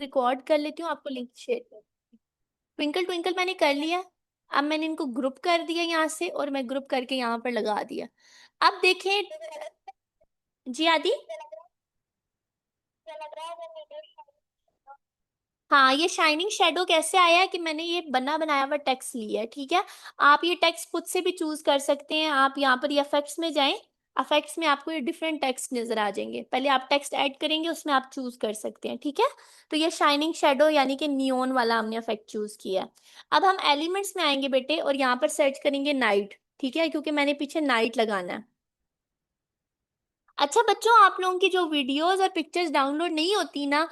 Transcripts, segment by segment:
Record कर लेती हूँ, आपको लिंक शेयर कर। ट्विंकल ट्विंकल मैंने कर लिया। अब मैंने इनको ग्रुप कर दिया यहाँ से, और मैं ग्रुप करके यहाँ पर लगा दिया। अब देखें। जी आदि। हाँ, ये शाइनिंग शेडो कैसे आया है कि मैंने ये बना बनाया हुआ टेक्स्ट लिया है, ठीक है। आप ये टेक्स्ट खुद से भी चूज कर सकते हैं। आप यहाँ पर इफेक्ट्स में जाएं। इफेक्ट्स में आपको ये डिफरेंट टेक्स्ट नजर आ जाएंगे। पहले आप टेक्स्ट ऐड करेंगे, उसमें आप चूज कर सकते हैं, ठीक है। तो ये शाइनिंग शेडो यानी कि नियोन वाला हमने इफेक्ट चूज किया है। अब हम एलिमेंट्स में आएंगे बेटे, और यहाँ पर सर्च करेंगे नाइट, ठीक है, क्योंकि मैंने पीछे नाइट लगाना है। अच्छा बच्चों, आप लोगों की जो वीडियोस और पिक्चर्स डाउनलोड नहीं होती ना,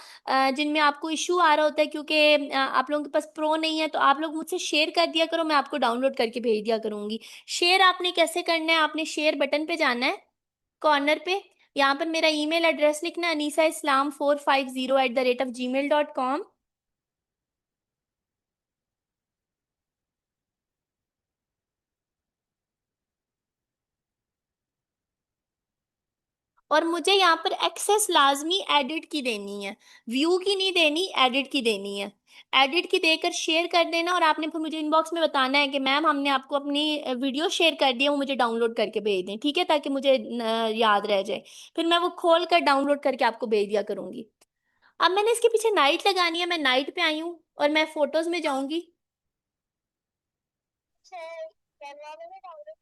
जिनमें आपको इशू आ रहा होता है क्योंकि आप लोगों के पास प्रो नहीं है, तो आप लोग मुझसे शेयर कर दिया करो, मैं आपको डाउनलोड करके भेज दिया करूंगी। शेयर आपने कैसे करना है? आपने शेयर बटन पे जाना है, कॉर्नर पे। यहाँ पर मेरा ईमेल एड्रेस लिखना है, anishaislam450@gmail.com। और मुझे यहाँ पर एक्सेस लाजमी एडिट की देनी है, व्यू की नहीं देनी, एडिट की देनी है। एडिट की देकर शेयर कर देना, और आपने फिर मुझे इनबॉक्स में बताना है कि मैम हमने आपको अपनी वीडियो शेयर कर दी है, वो मुझे डाउनलोड करके भेज दें, ठीक है, ताकि मुझे याद रह जाए। फिर मैं वो खोल कर डाउनलोड करके आपको भेज दिया करूंगी। अब मैंने इसके पीछे नाइट लगानी है, मैं नाइट पे आई हूँ, और मैं फोटोज में जाऊंगी।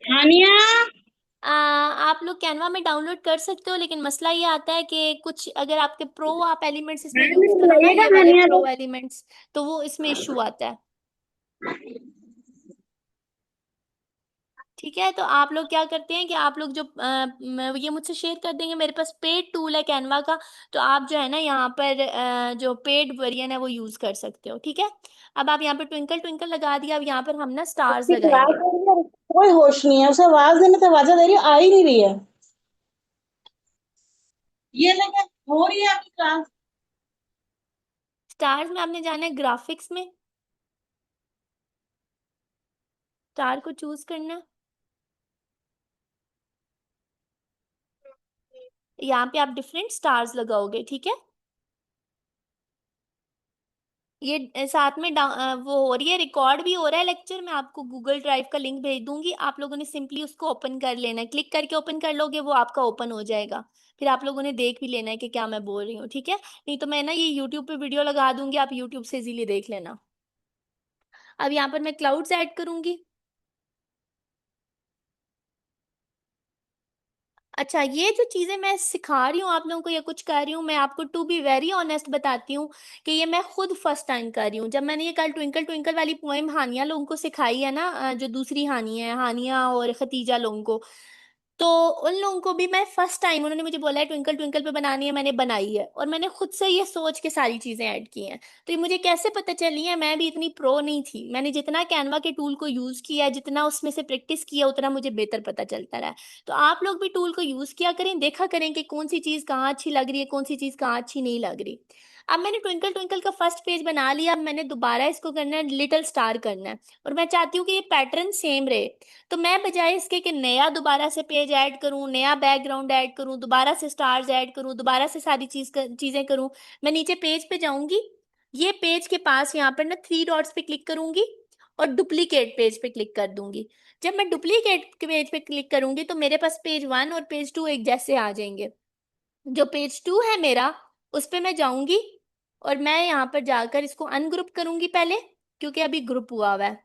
हानिया। आप लोग कैनवा में डाउनलोड कर सकते हो, लेकिन मसला ये आता है कि कुछ अगर आपके प्रो आप एलिमेंट्स इसमें 5 यूज मिनट करो ना, लगेगा ये वाले हानिया को। प्रो एलिमेंट्स, तो वो इसमें इशू आता है, ठीक है। तो आप लोग क्या करते हैं कि आप लोग जो ये मुझसे शेयर कर देंगे, मेरे पास पेड टूल है कैनवा का, तो आप जो है ना यहाँ पर जो पेड वेरिएंट है वो यूज कर सकते हो, ठीक है। अब आप यहाँ पर ट्विंकल ट्विंकल लगा दिया, अब यहाँ पर हम ना स्टार्स उसकी क्लास लगाएंगे। हो रही है, कोई होश नहीं है उसे आवाज देने तो आवाजें दे रही है, आ ही नहीं रही है। ये लगा हो रही है आपकी क्लास। स्टार्स में आपने जाना है ग्राफिक्स में, स्टार को चूज करना है। यहाँ पे आप डिफरेंट स्टार्स लगाओगे, ठीक है। ये साथ में वो हो रही है, रिकॉर्ड भी हो रहा है लेक्चर। मैं आपको गूगल ड्राइव का लिंक भेज दूंगी, आप लोगों ने सिंपली उसको ओपन कर लेना है, क्लिक करके ओपन कर लोगे, वो आपका ओपन हो जाएगा। फिर आप लोगों ने देख भी लेना है कि क्या मैं बोल रही हूँ, ठीक है। नहीं तो मैं ना ये यूट्यूब पे वीडियो लगा दूंगी, आप यूट्यूब से इजीली देख लेना। अब यहाँ पर मैं क्लाउड्स ऐड करूंगी। अच्छा, ये जो चीजें मैं सिखा रही हूँ आप लोगों को या कुछ कर रही हूँ, मैं आपको टू बी वेरी ऑनेस्ट बताती हूँ कि ये मैं खुद फर्स्ट टाइम कर रही हूँ। जब मैंने ये कल ट्विंकल ट्विंकल वाली पोएम हानिया लोगों को सिखाई है ना, जो दूसरी हानिया है, हानिया और खतीजा लोगों को, तो उन लोगों को भी मैं फर्स्ट टाइम, उन्होंने मुझे बोला है ट्विंकल ट्विंकल पे बनानी है, मैंने बनाई है, और मैंने खुद से ये सोच के सारी चीजें ऐड की हैं। तो ये मुझे कैसे पता चली है? मैं भी इतनी प्रो नहीं थी, मैंने जितना कैनवा के टूल को यूज किया, जितना उसमें से प्रैक्टिस किया, उतना मुझे बेहतर पता चलता रहा है। तो आप लोग भी टूल को यूज किया करें, देखा करें कि कौन सी चीज कहाँ अच्छी लग रही है, कौन सी चीज कहाँ अच्छी नहीं लग रही। अब मैंने ट्विंकल ट्विंकल का फर्स्ट पेज बना लिया, अब मैंने दोबारा इसको करना है, लिटिल स्टार करना है, और मैं चाहती हूँ कि ये पैटर्न सेम रहे। तो मैं बजाय इसके कि नया दोबारा से पेज ऐड करूं, नया बैकग्राउंड ऐड करूं, दोबारा से स्टार्स ऐड करूं, दोबारा से सारी चीजें करूं, मैं नीचे पेज पे जाऊंगी। ये पेज के पास यहाँ पर ना थ्री डॉट्स पे क्लिक करूंगी, और डुप्लीकेट पेज पे क्लिक कर दूंगी। जब मैं डुप्लीकेट पेज पे क्लिक करूंगी, तो मेरे पास पेज वन और पेज टू एक जैसे आ जाएंगे। जो पेज टू है मेरा, उस पे मैं जाऊंगी, और मैं यहाँ पर जाकर इसको अनग्रुप करूंगी पहले, क्योंकि अभी ग्रुप हुआ हुआ है।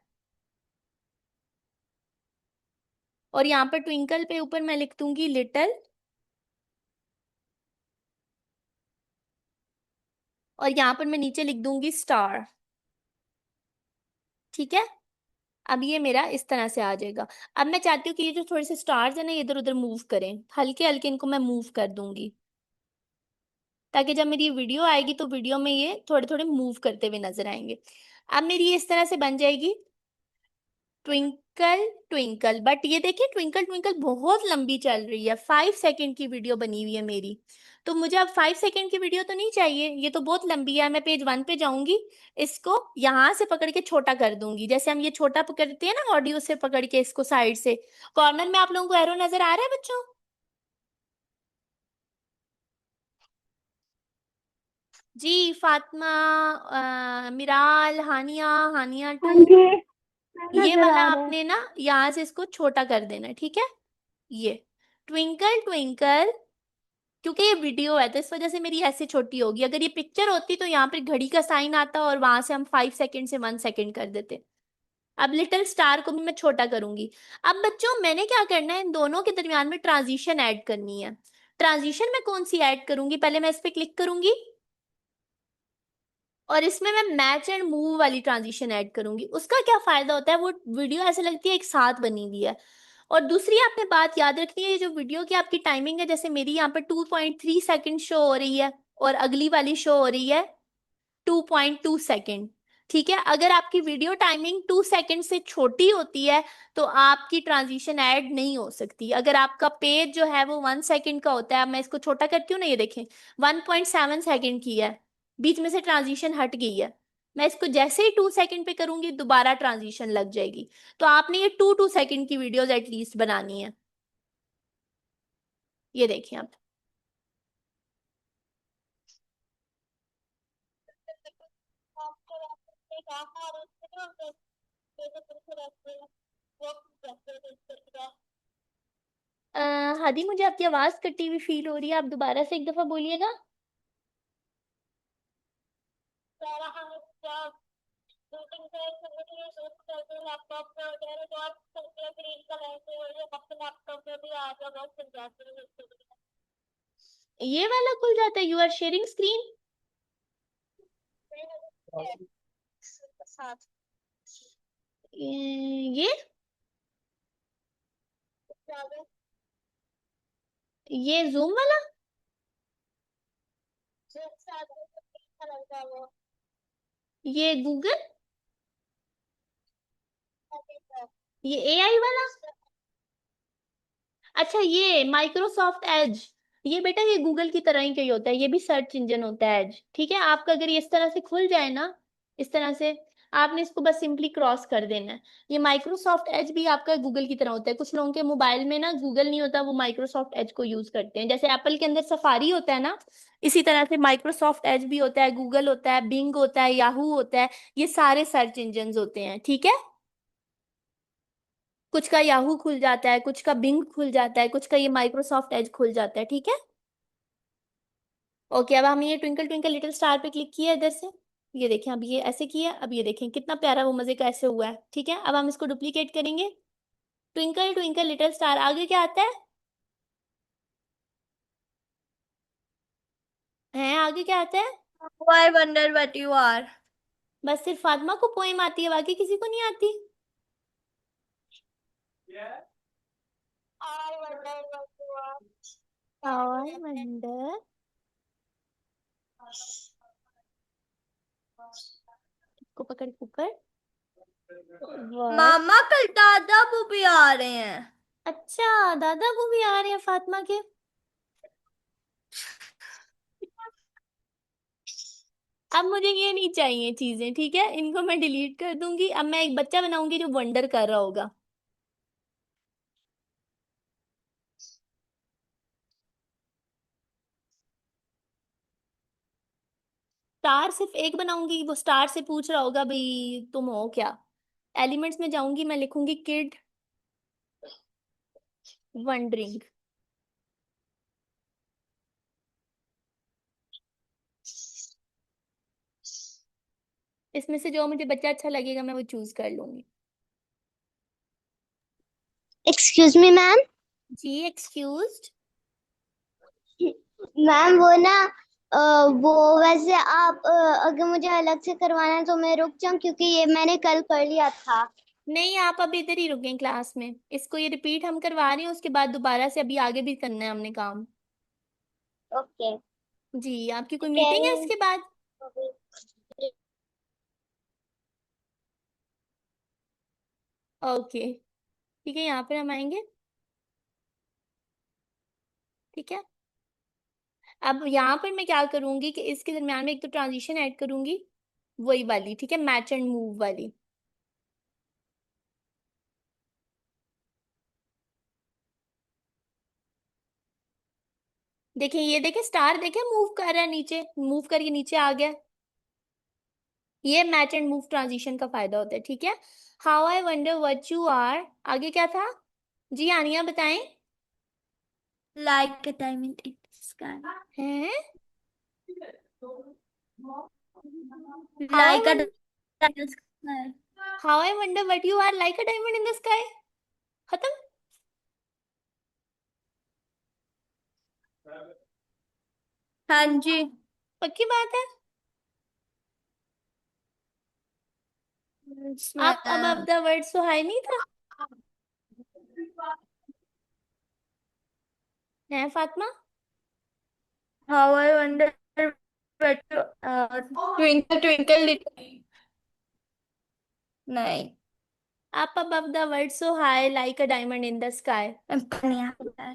और यहाँ पर ट्विंकल पे ऊपर मैं लिख दूंगी लिटिल, और यहाँ पर मैं नीचे लिख दूंगी स्टार, ठीक है। अब ये मेरा इस तरह से आ जाएगा। अब मैं चाहती हूँ कि ये जो थोड़े से स्टार्स है ना, इधर उधर मूव करें, हल्के हल्के इनको मैं मूव कर दूंगी, ताकि जब मेरी वीडियो आएगी तो वीडियो में ये थोड़े थोड़े मूव करते हुए नजर आएंगे। अब मेरी ये इस तरह से बन जाएगी ट्विंकल ट्विंकल। बट ये देखिए, ट्विंकल ट्विंकल बहुत लंबी चल रही है, 5 सेकंड की वीडियो बनी हुई है मेरी। तो मुझे अब 5 सेकंड की वीडियो तो नहीं चाहिए, ये तो बहुत लंबी है। मैं पेज वन पे जाऊंगी, इसको यहाँ से पकड़ के छोटा कर दूंगी, जैसे हम ये छोटा पकड़ते हैं ना ऑडियो से पकड़ के, इसको साइड से। कॉर्नर में आप लोगों को एरो नजर आ रहा है बच्चों? जी फातिमा, मिराल, हानिया, हानिया हाँ टू। जी, ये नजर वाला आ रहा है। आपने ना यहाँ से इसको छोटा कर देना, ठीक है। ये ट्विंकल ट्विंकल, क्योंकि ये वीडियो है तो इस वजह से मेरी ऐसे छोटी होगी। अगर ये पिक्चर होती तो यहाँ पे घड़ी का साइन आता और वहां से हम 5 सेकेंड से 1 सेकेंड कर देते। अब लिटिल स्टार को भी मैं छोटा करूंगी। अब बच्चों मैंने क्या करना है, इन दोनों के दरमियान में ट्रांजिशन ऐड करनी है। ट्रांजिशन में कौन सी ऐड करूंगी, पहले मैं इस पे क्लिक करूंगी और इसमें मैं मैच एंड मूव वाली ट्रांजिशन ऐड करूंगी। उसका क्या फायदा होता है, वो वीडियो ऐसे लगती है एक साथ बनी हुई है। और दूसरी आपने बात याद रखनी है, ये जो वीडियो की आपकी टाइमिंग है, जैसे मेरी यहाँ पे 2.3 सेकेंड शो हो रही है और अगली वाली शो हो रही है 2.2 सेकेंड। ठीक है, अगर आपकी वीडियो टाइमिंग 2 सेकेंड से छोटी होती है तो आपकी ट्रांजिशन ऐड नहीं हो सकती। अगर आपका पेज जो है वो 1 सेकेंड का होता है, अब मैं इसको छोटा करती हूँ ना, ये देखें 1.7 सेकेंड की है, बीच में से ट्रांजिशन हट गई है। मैं इसको जैसे ही 2 सेकेंड पे करूंगी दोबारा ट्रांजिशन लग जाएगी। तो आपने ये 2 2 सेकेंड की वीडियोज एटलीस्ट बनानी है। ये देखिए आप। हादी, मुझे आपकी आवाज कटी हुई फील हो रही है, आप दोबारा से एक दफा बोलिएगा। ये वाला खुल जाता है, यू आर शेयरिंग स्क्रीन। ये ये जूम वाला, ये गूगल, ये एआई वाला। अच्छा ये माइक्रोसॉफ्ट एज, ये बेटा ये गूगल की तरह ही कहीं होता है, ये भी सर्च इंजन होता है एज। ठीक है, आपका अगर ये इस तरह से खुल जाए ना, इस तरह से, आपने इसको बस सिंपली क्रॉस कर देना है। ये माइक्रोसॉफ्ट एज भी आपका गूगल की तरह होता है। कुछ लोगों के मोबाइल में ना गूगल नहीं होता, वो माइक्रोसॉफ्ट एज को यूज करते हैं। जैसे एप्पल के अंदर सफारी होता है ना, इसी तरह से माइक्रोसॉफ्ट एज भी होता है, गूगल होता है, बिंग होता है, याहू होता है। ये सारे सर्च इंजन होते हैं, ठीक है। कुछ का याहू खुल जाता है, कुछ का बिंग खुल जाता है, कुछ का ये माइक्रोसॉफ्ट एज खुल जाता है, ठीक है। ओके, अब हमने ये ट्विंकल ट्विंकल लिटिल स्टार पे क्लिक किया इधर से। ये देखें, अब ये ऐसे किया, अब ये देखें कितना प्यारा वो मजे का ऐसे हुआ है, ठीक है। अब हम इसको डुप्लीकेट करेंगे। ट्विंकल ट्विंकल लिटिल स्टार, आगे क्या आता है आगे क्या आता है। I wonder what you are. बस सिर्फ फातिमा को पोएम आती है, बाकी किसी को नहीं आती। आई वंडर, को पकड़ पकड़, वर्ड। मामा कल दादा वो भी आ रहे हैं। अच्छा, दादा को भी आ रहे हैं फातिमा के। अब मुझे ये नहीं चाहिए चीजें, ठीक है, इनको मैं डिलीट कर दूंगी। अब मैं एक बच्चा बनाऊंगी जो वंडर कर रहा होगा। स्टार सिर्फ एक बनाऊंगी, वो स्टार से पूछ रहा होगा भाई तुम हो क्या। एलिमेंट्स में जाऊंगी, मैं लिखूंगी किड वंडरिंग। इसमें से जो मुझे बच्चा अच्छा लगेगा मैं वो चूज कर लूंगी। Excuse me ma'am. जी एक्सक्यूज्ड। मैम वो ना वो वैसे आप अगर मुझे अलग से करवाना है तो मैं रुक जाऊं क्योंकि ये मैंने कल कर लिया था। नहीं, आप अब इधर ही रुकें क्लास में, इसको ये रिपीट हम करवा रहे हैं, उसके बाद दोबारा से अभी आगे भी करना है हमने काम। ओके। जी, आपकी कोई कह मीटिंग है रही इसके बाद। हूँ। ओके, ठीक है, यहाँ पर हम आएंगे, ठीक है। अब यहाँ पर मैं क्या करूंगी कि इसके दरम्यान में एक तो ट्रांजिशन ऐड करूंगी, वही वाली, ठीक है, मैच एंड मूव वाली। देखिए, ये देखिए स्टार, देखिए मूव कर रहा है नीचे, मूव करके नीचे आ गया। ये मैच एंड मूव ट्रांजिशन का फायदा होता है, ठीक है। How I wonder what you are, आगे क्या था? जी आनिया बताएं। Like a diamond in the sky. हैं? How I Like a one diamond in the sky. How I wonder what you are like a diamond in the sky. खत्म। हाँ जी। पक्की बात है। आप अब द वर्ड सो हाई नहीं था? है Fatima? How I wonder what you, twinkle twinkle little. नहीं। आप अब the word so high like a diamond in the sky. नहीं आता है।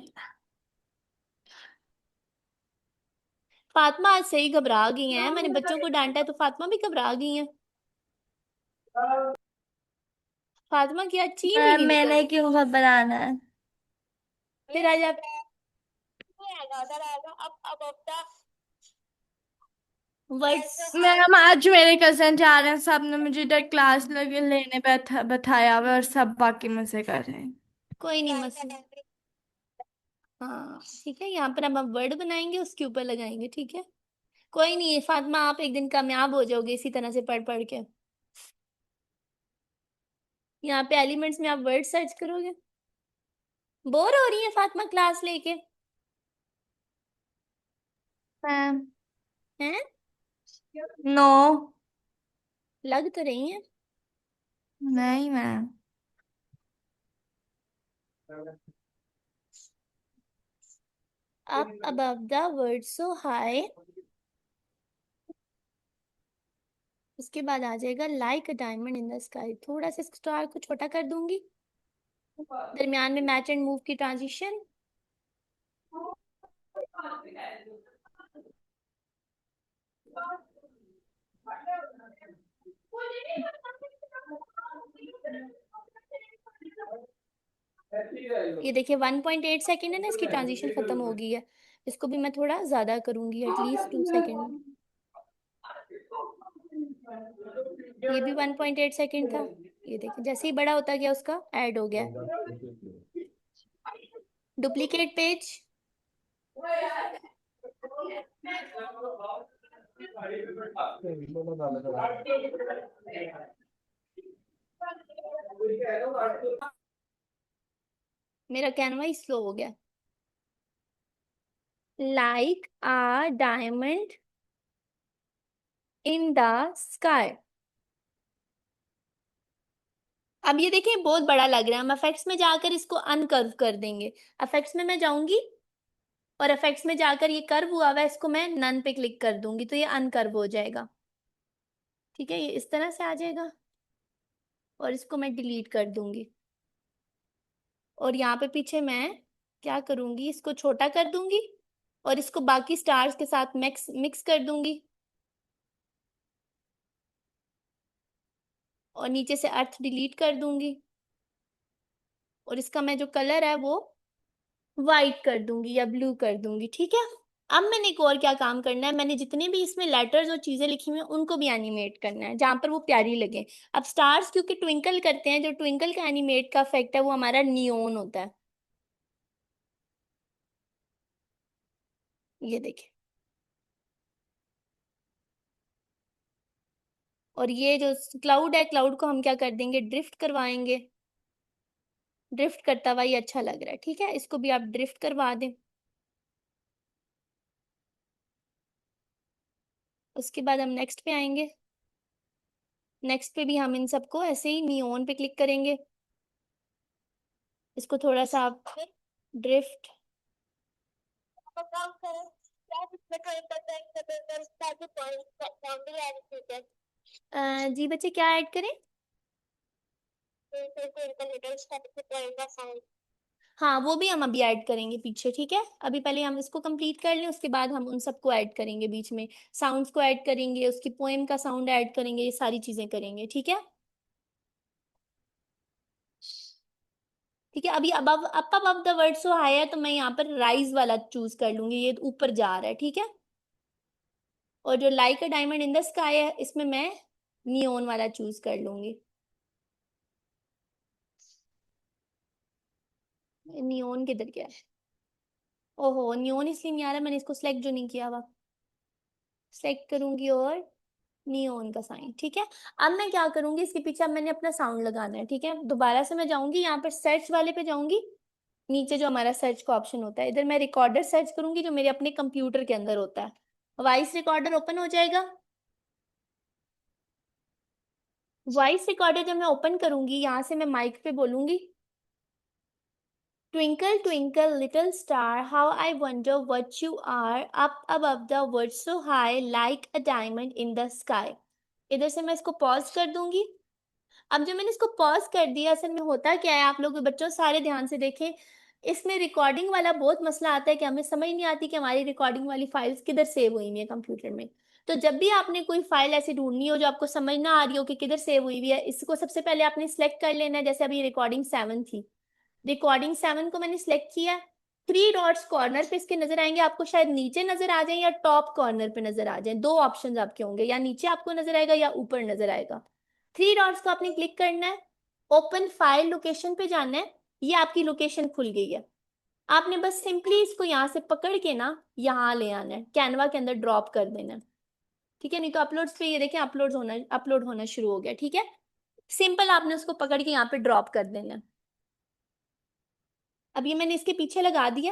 फातिमा आज सही घबरा गई हैं, मैंने बच्चों को डांटा है तो फातिमा भी घबरा गई हैं। फातिमा की आज चीन ही नहीं निकल मैंने क्यों घबराना है? फिर आज आप वर्ड्स। मैम आज मेरे कजन जा रहे हैं, सब ने मुझे इधर क्लास लगे लेने बैठाया हुआ है और सब बाकी मुझसे कर रहे हैं। कोई नहीं मसला। हाँ ठीक है, यहाँ पर अब हम वर्ड बनाएंगे, उसके ऊपर लगाएंगे, ठीक है। कोई नहीं फातिमा, आप एक दिन कामयाब हो जाओगे इसी तरह से पढ़ पढ़ के। यहाँ पे एलिमेंट्स में आप वर्ड सर्च करोगे। बोर हो रही है फातिमा क्लास लेके? मैम हैं? नो। लग तो रही है। नहीं ma'am. up above the word so high, उसके बाद आ जाएगा like a diamond in the sky. थोड़ा सा स्टार को छोटा कर दूंगी, दरमियान में मैच एंड मूव की ट्रांजिशन। ये देखिए 1.8 सेकेंड है ना, इसकी ट्रांजिशन खत्म हो गई है। इसको भी मैं थोड़ा ज्यादा करूंगी, एटलीस्ट 2 सेकेंड। ये भी 1.8 सेकेंड था। ये देखिए जैसे ही बड़ा होता गया उसका ऐड हो गया। Duplicate page. मेरा कैनवा ही स्लो हो गया। Like a diamond in the sky. अब ये देखिए बहुत बड़ा लग रहा है, हम इफेक्ट्स में जाकर इसको अनकर्व कर देंगे। इफेक्ट्स में मैं जाऊंगी और इफेक्ट्स में जाकर ये कर्व हुआ हुआ है, इसको मैं नन पे क्लिक कर दूंगी तो ये अनकर्व हो जाएगा, ठीक है। ये इस तरह से आ जाएगा और इसको मैं डिलीट कर दूंगी। और यहाँ पे पीछे मैं क्या करूंगी, इसको छोटा कर दूंगी और इसको बाकी स्टार्स के साथ मिक्स मिक्स कर दूंगी और नीचे से अर्थ डिलीट कर दूंगी और इसका मैं जो कलर है वो वाइट कर दूंगी या ब्लू कर दूंगी, ठीक है। अब मैंने एक और क्या काम करना है, मैंने जितने भी इसमें लेटर्स और चीजें लिखी हुई हैं उनको भी एनिमेट करना है जहां पर वो प्यारी लगे। अब स्टार्स क्योंकि ट्विंकल करते हैं, जो ट्विंकल का एनिमेट का इफेक्ट है वो हमारा नियोन होता है। ये देखिए, और ये जो क्लाउड है, क्लाउड को हम क्या कर देंगे, ड्रिफ्ट करवाएंगे। ड्रिफ्ट करता हुआ ये अच्छा लग रहा है, ठीक है, इसको भी आप ड्रिफ्ट करवा दें। उसके बाद हम नेक्स्ट पे आएंगे। नेक्स्ट पे भी हम इन सबको ऐसे ही नियोन पे क्लिक करेंगे। इसको थोड़ा सा आप ड्रिफ्ट। जी बच्चे क्या ऐड करें? हाँ वो भी हम अभी ऐड करेंगे पीछे, ठीक है। अभी पहले हम इसको कंप्लीट कर लें, उसके बाद हम उन सबको ऐड करेंगे बीच में। साउंड्स को ऐड करेंगे, उसकी पोएम का साउंड ऐड करेंगे, ये सारी चीजें करेंगे, ठीक है। ठीक है, अभी above up above the word so high है तो मैं यहाँ पर राइज वाला चूज कर लूंगी, ये ऊपर जा रहा है, ठीक है। और जो like a diamond in the sky है इसमें मैं नियोन वाला चूज कर लूंगी। नियोन किधर गया है? ओहो, नियोन इसलिए नहीं आ रहा, मैंने इसको सिलेक्ट जो नहीं किया हुआ। सिलेक्ट करूंगी और नियोन का साइन, ठीक है। अब मैं क्या करूंगी, इसके पीछे अब मैंने अपना साउंड लगाना है, ठीक है। दोबारा से मैं जाऊंगी यहाँ पर सर्च वाले पे जाऊंगी, नीचे जो हमारा सर्च का ऑप्शन होता है इधर मैं रिकॉर्डर सर्च करूंगी जो मेरे अपने कंप्यूटर के अंदर होता है। वॉइस रिकॉर्डर ओपन हो जाएगा। वॉइस रिकॉर्डर जब मैं ओपन करूंगी यहाँ से मैं माइक पे बोलूंगी, twinkle twinkle little star how I wonder what you are up above the world so high like a diamond in the sky। इधर से मैं इसको पॉज कर दूंगी। अब जो मैंने इसको पॉज कर दिया, असल में होता क्या है, आप लोग बच्चों सारे ध्यान से देखें, इसमें रिकॉर्डिंग वाला बहुत मसला आता है कि हमें समझ नहीं आती कि हमारी रिकॉर्डिंग वाली फाइल्स किधर सेव हुई हुई है कंप्यूटर में। तो जब भी आपने कोई फाइल ऐसी ढूंढनी हो जो आपको समझ ना आ रही हो कि किधर सेव हुई हुई है, इसको सबसे पहले आपने सिलेक्ट कर लेना है। जैसे अभी रिकॉर्डिंग 7 थी, रिकॉर्डिंग 7 को मैंने सिलेक्ट किया। 3 डॉट्स कॉर्नर पे इसके नजर आएंगे, आपको शायद नीचे नजर आ जाए या टॉप कॉर्नर पे नजर आ जाए, दो ऑप्शंस आपके होंगे, या नीचे आपको नजर आएगा या ऊपर नजर आएगा। 3 डॉट्स को आपने क्लिक करना है, ओपन फाइल लोकेशन पे जाना है, ये आपकी लोकेशन खुल गई है। आपने बस सिंपली इसको यहाँ से पकड़ के ना यहाँ ले आना है, कैनवा के अंदर ड्रॉप कर देना है, ठीक है। नहीं तो अपलोड्स पे ये देखें अपलोड होना शुरू हो गया, ठीक है। सिंपल आपने उसको पकड़ के यहाँ पे ड्रॉप कर देना है। अब ये मैंने इसके पीछे लगा दिया।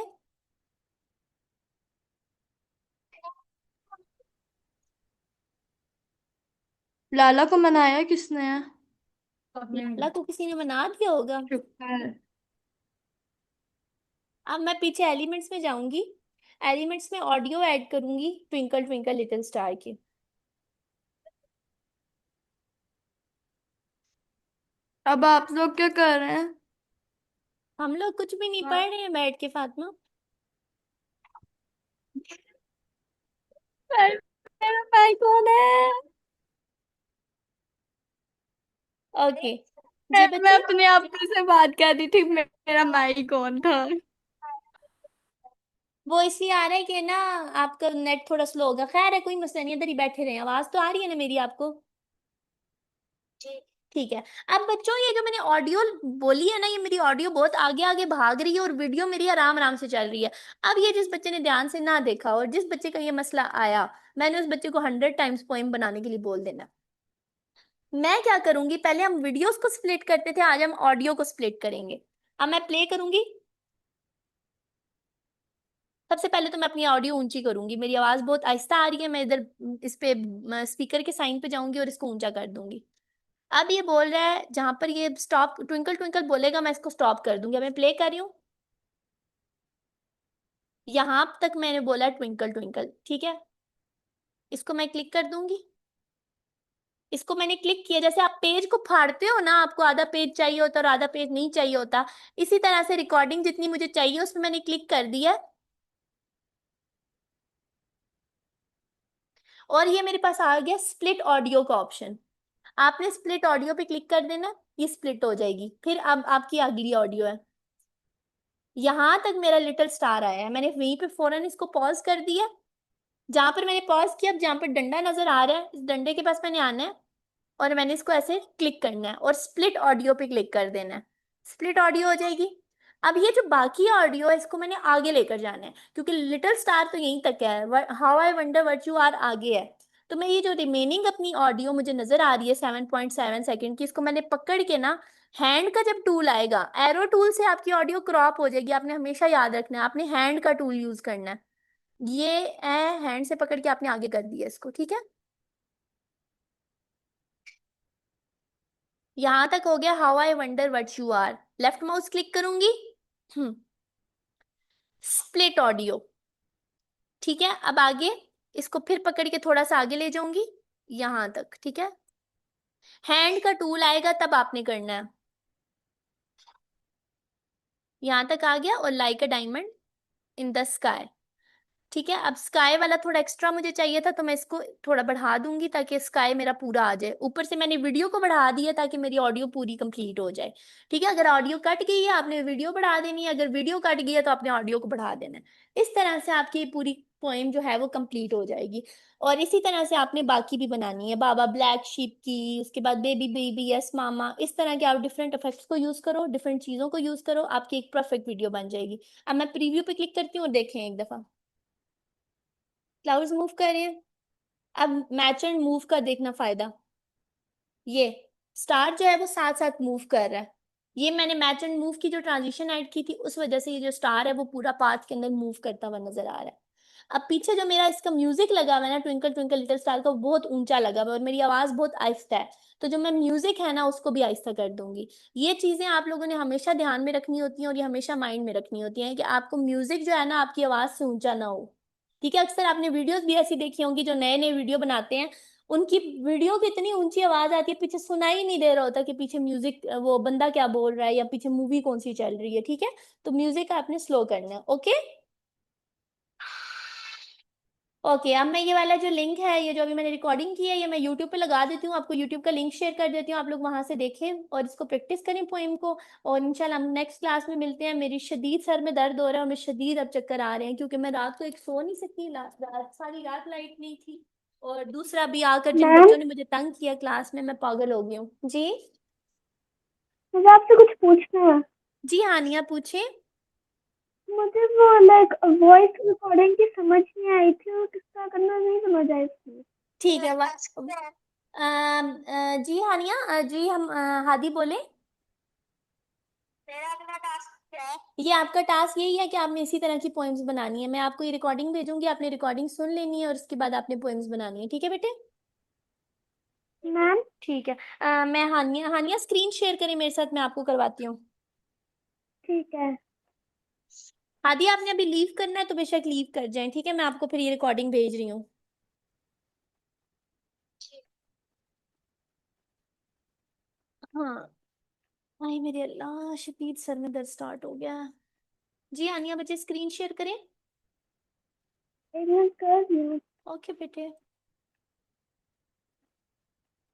लाला को मनाया किसने है? लाला को किसी ने बना दिया होगा। शुक्र। अब मैं पीछे एलिमेंट्स में जाऊंगी, एलिमेंट्स में ऑडियो ऐड करूंगी ट्विंकल ट्विंकल लिटिल स्टार की। अब आप लोग क्या कर रहे हैं? हम लोग कुछ भी नहीं पढ़ रहे हैं बैठ के फातिमा। मेरा भाई कौन है? ओके जी मैं बच्चे, अपने आप से बात कर रही थी, मेरा भाई कौन था? वो इसलिए आ रहा है कि ना आपका नेट थोड़ा स्लो होगा, खैर है कोई मसला नहीं, इधर ही बैठे रहे, आवाज तो आ रही है ना मेरी आपको? जी ठीक है। अब बच्चों ये जो मैंने ऑडियो बोली है ना, ये मेरी ऑडियो बहुत आगे आगे भाग रही है और वीडियो मेरी आराम आराम से चल रही है। अब ये जिस बच्चे ने ध्यान से ना देखा और जिस बच्चे का ये मसला आया, मैंने उस बच्चे को 100 टाइम्स पोइम बनाने के लिए बोल देना। मैं क्या करूंगी, पहले हम वीडियोस को स्प्लिट करते थे, आज हम ऑडियो को स्प्लिट करेंगे। अब मैं प्ले करूंगी, सबसे पहले तो मैं अपनी ऑडियो ऊंची करूंगी, मेरी आवाज बहुत आहिस्ता आ रही है, मैं इधर इस पे स्पीकर के साइन पे जाऊंगी और इसको ऊंचा कर दूंगी। अब ये बोल रहा है जहां पर ये स्टॉप ट्विंकल ट्विंकल बोलेगा मैं इसको स्टॉप कर दूंगी। अब मैं प्ले कर रही हूँ, यहां तक मैंने बोला ट्विंकल ट्विंकल, ठीक है। इसको मैं क्लिक कर दूंगी, इसको मैंने क्लिक किया। जैसे आप पेज को फाड़ते हो ना, आपको आधा पेज चाहिए होता और आधा पेज नहीं चाहिए होता, इसी तरह से रिकॉर्डिंग जितनी मुझे चाहिए उसमें मैंने क्लिक कर दिया और ये मेरे पास आ गया स्प्लिट ऑडियो का ऑप्शन। आपने स्प्लिट ऑडियो पे क्लिक कर देना, ये स्प्लिट हो जाएगी। फिर अब आपकी अगली ऑडियो है, यहां तक मेरा लिटिल स्टार आया है, मैंने वहीं पे फौरन इसको पॉज कर दिया। जहां पर मैंने पॉज किया, अब जहां पर डंडा नजर आ रहा है इस डंडे के पास मैंने आना है और मैंने इसको ऐसे क्लिक करना है और स्प्लिट ऑडियो पे क्लिक कर देना है, स्प्लिट ऑडियो हो जाएगी। अब ये जो बाकी ऑडियो है इसको मैंने आगे लेकर जाना है, क्योंकि लिटिल स्टार तो यहीं तक है, how I wonder what you are आगे है। तो मैं ये जो रिमेनिंग अपनी ऑडियो मुझे नजर आ रही है 7.7 सेकेंड की, इसको मैंने पकड़ के ना, हैंड का जब टूल आएगा, एरो टूल से आपकी ऑडियो क्रॉप हो जाएगी, आपने हमेशा याद रखना है, आपने हैंड का टूल यूज करना है। ये हैंड से पकड़ के आपने आगे कर दिया इसको, ठीक है। यहां तक हो गया how I wonder what you are, left mouse click करूंगी, स्प्लिट ऑडियो, ठीक है। अब आगे इसको फिर पकड़ के थोड़ा सा आगे ले जाऊंगी यहां तक, ठीक है। हैंड का टूल आएगा तब आपने करना है, यहां तक आ गया और like a diamond in the sky. ठीक है, अब स्काई वाला थोड़ा एक्स्ट्रा मुझे चाहिए था, तो मैं इसको थोड़ा बढ़ा दूंगी ताकि स्काई मेरा पूरा आ जाए। ऊपर से मैंने वीडियो को बढ़ा दिया ताकि मेरी ऑडियो पूरी कंप्लीट हो जाए। ठीक है, अगर ऑडियो कट गई है आपने वीडियो बढ़ा देनी है, अगर वीडियो कट गई है तो आपने ऑडियो को बढ़ा देना है। इस तरह से आपकी पूरी पोएम जो है वो कंप्लीट हो जाएगी। और इसी तरह से आपने बाकी भी बनानी है, बाबा ब्लैक शीप की, उसके बाद बेबी बेबी यस मामा, इस तरह के आप डिफरेंट इफेक्ट्स को यूज करो, डिफरेंट चीजों को यूज करो, आपकी एक परफेक्ट वीडियो बन जाएगी। अब मैं प्रीव्यू पे क्लिक करती हूँ और देखें एक दफा क्लाउड्स मूव कर रहे हैं। अब मैच एंड मूव का देखना फायदा, ये स्टार जो है वो साथ साथ मूव कर रहा है। ये मैंने मैच एंड मूव की जो ट्रांजिशन ऐड की थी उस वजह से ये जो स्टार है वो पूरा पाथ के अंदर मूव करता हुआ नजर आ रहा है। अब पीछे जो मेरा इसका म्यूजिक लगा हुआ है ना, ट्विंकल ट्विंकल लिटिल स्टार का, वो बहुत ऊंचा लगा हुआ है और मेरी आवाज बहुत आहिस्ता है, तो जो मैं म्यूजिक है ना उसको भी आहिस्ता कर दूंगी। ये चीजें आप लोगों ने हमेशा ध्यान में रखनी होती हैं और ये हमेशा माइंड में रखनी होती हैं कि आपको म्यूजिक जो है ना आपकी आवाज से ऊंचा ना हो। ठीक है, अक्सर आपने वीडियोस भी ऐसी देखी होंगी जो नए नए वीडियो बनाते हैं, उनकी वीडियो की इतनी ऊंची आवाज आती है, पीछे सुनाई ही नहीं दे रहा होता कि पीछे म्यूजिक वो बंदा क्या बोल रहा है या पीछे मूवी कौन सी चल रही है। ठीक है, तो म्यूजिक आपने स्लो करना है। ओके ओके, अब मैं ये वाला जो लिंक है, ये जो अभी मैंने रिकॉर्डिंग की है, ये मैं यूट्यूब पे लगा देती हूँ, आपको यूट्यूब का लिंक शेयर कर देती हूँ, आप लोग वहां से देखें और इसको प्रैक्टिस करें पोएम को। और इंशाल्लाह हम नेक्स्ट क्लास में मिलते हैं। मेरी शदीद सर में दर्द हो रहा है और मैं शदीद अब चक्कर आ रहे हैं क्योंकि मैं रात को एक सो नहीं सकी, सारी रात लाइट नहीं थी, और दूसरा भी आकर जिन मैम, बच्चों ने मुझे तंग किया क्लास में, मैं पागल हो गई हूँ जी। मुझे आपसे कुछ पूछना है। जी हानिया पूछे। मुझे वो लाइक वॉइस रिकॉर्डिंग की समझ नहीं आई थी और किस तरह करना नहीं समझ आई थी। ठीक है जी हानिया, जी हम हादी बोले। ये आपका टास्क यही है कि आपने इसी तरह की पोएम्स बनानी है। मैं आपको ये रिकॉर्डिंग भेजूंगी, आपने रिकॉर्डिंग सुन लेनी है और उसके बाद आपने पोएम्स बनानी है। ठीक है बेटे। मैम, ठीक है, मैं हानिया, हानिया स्क्रीन शेयर करें मेरे साथ, मैं आपको करवाती हूँ। ठीक है। हादी आपने अभी लीव करना है तो बेशक लीव कर जाएं। ठीक है, मैं आपको फिर ये रिकॉर्डिंग भेज रही हूँ। हाँ, आई मेरे अल्लाह, शदीद सर में दर्द स्टार्ट हो गया। जी हानिया बच्चे स्क्रीन शेयर करें। एक मिनट कर रही हूँ। ओके बेटे।